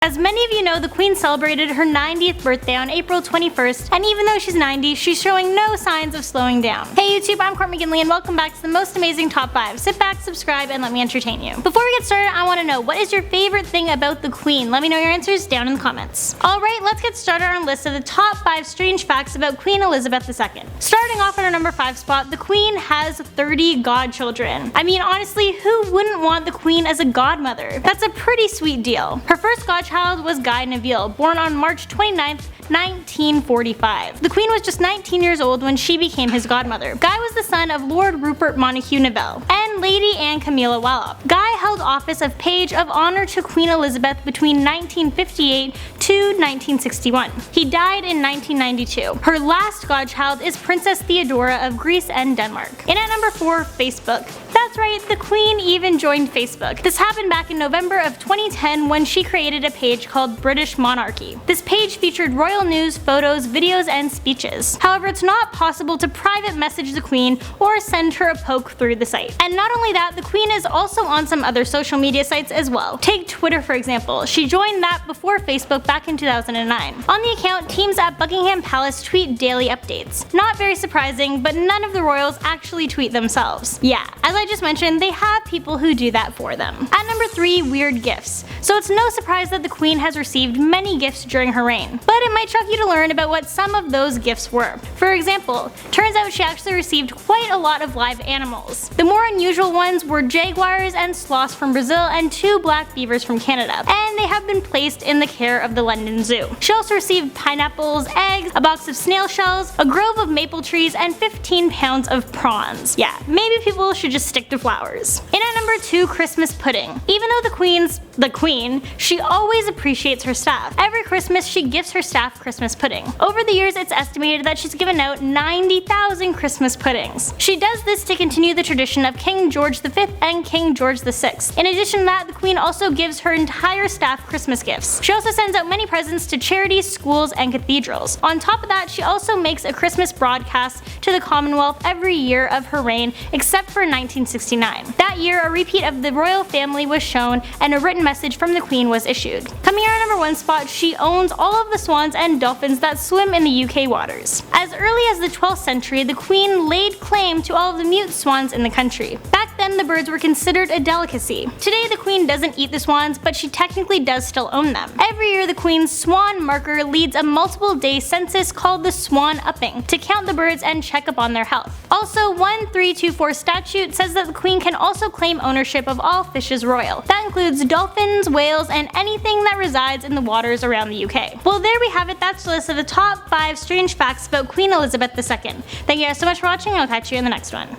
As many of you know, the Queen celebrated her 90th birthday on April 21st, and even though she's 90, she's showing no signs of slowing down. Hey YouTube, I'm Court McGinley and welcome back to the most amazing top 5. Sit back, subscribe, and let me entertain you. Before we get started, I want to know, what is your favorite thing about the Queen? Let me know your answers down in the comments. Alright, let's get started on our list of the top 5 strange facts about Queen Elizabeth II. Starting off on our number 5 spot, the Queen has 30 godchildren. I mean, honestly, who wouldn't want the Queen as a godmother? That's a pretty sweet deal. Her first godchild was Guy Neville, born on March 29th, 1945. The Queen was just 19 years old when she became his godmother. Guy was the son of Lord Rupert Montague Neville and Lady Anne Camilla Wallop. Guy held office of Page of Honor to Queen Elizabeth between 1958 to 1961. He died in 1992. Her last godchild is Princess Theodora of Greece and Denmark. And at number 4, Facebook. That's right, the Queen even joined Facebook. This happened back in November of 2010 when she created a page called British Monarchy. This page featured royal news, photos, videos, and speeches. However, it's not possible to private message the Queen or send her a poke through the site. And not only that, the Queen is also on some other social media sites as well. Take Twitter for example. She joined that before Facebook back in 2009. On the account, teams at Buckingham Palace tweet daily updates. Not very surprising, but none of the royals actually tweet themselves. Yeah, as I just mentioned, they have people who do that for them. At number 3, weird gifts. So it's no surprise that the Queen has received many gifts during her reign, but it might shock you to learn about what some of those gifts were. For example, turns out she actually received quite a lot of live animals. The more unusual ones were jaguars and sloths from Brazil and 2 black beavers from Canada, and they have been placed in the care of the London Zoo. She also received pineapples, eggs, a box of snail shells, a grove of maple trees, and 15 pounds of prawns. Yeah, maybe people should just stick to flowers. And at number 2, Christmas pudding. Even though the Queen's the Queen, she always appreciates her staff. Every Christmas, she gives her staff Christmas pudding. Over the years, it's estimated that she's given out 90,000 Christmas puddings. She does this to continue the tradition of King George V and King George VI. In addition to that, the Queen also gives her entire staff Christmas gifts. She also sends out many presents to charities, schools, and cathedrals. On top of that, she also makes a Christmas broadcast to the Commonwealth every year of her reign, except for 1969. That year, a repeat of the royal family was shown and a written message from the Queen was issued. Coming in at number 1 spot, she owns all of the swans and dolphins that swim in the UK waters. As early as the 12th century, the Queen laid claim to all of the mute swans in the country. Back then, the birds were considered a delicacy. Today, the Queen doesn't eat the swans, but she technically does still own them. Every year, the Queen's swan marker leads a multiple-day census called the Swan Upping to count the birds and check up on their health. Also, 1324 statute says that the Queen can also claim ownership of all fishes royal. That includes dolphins, whales, and anything that resides in the waters around the UK. Well, there we have it. That's the list of the top 5 strange facts about Queen Elizabeth II. Thank you guys so much for watching, and I'll catch you in the next one.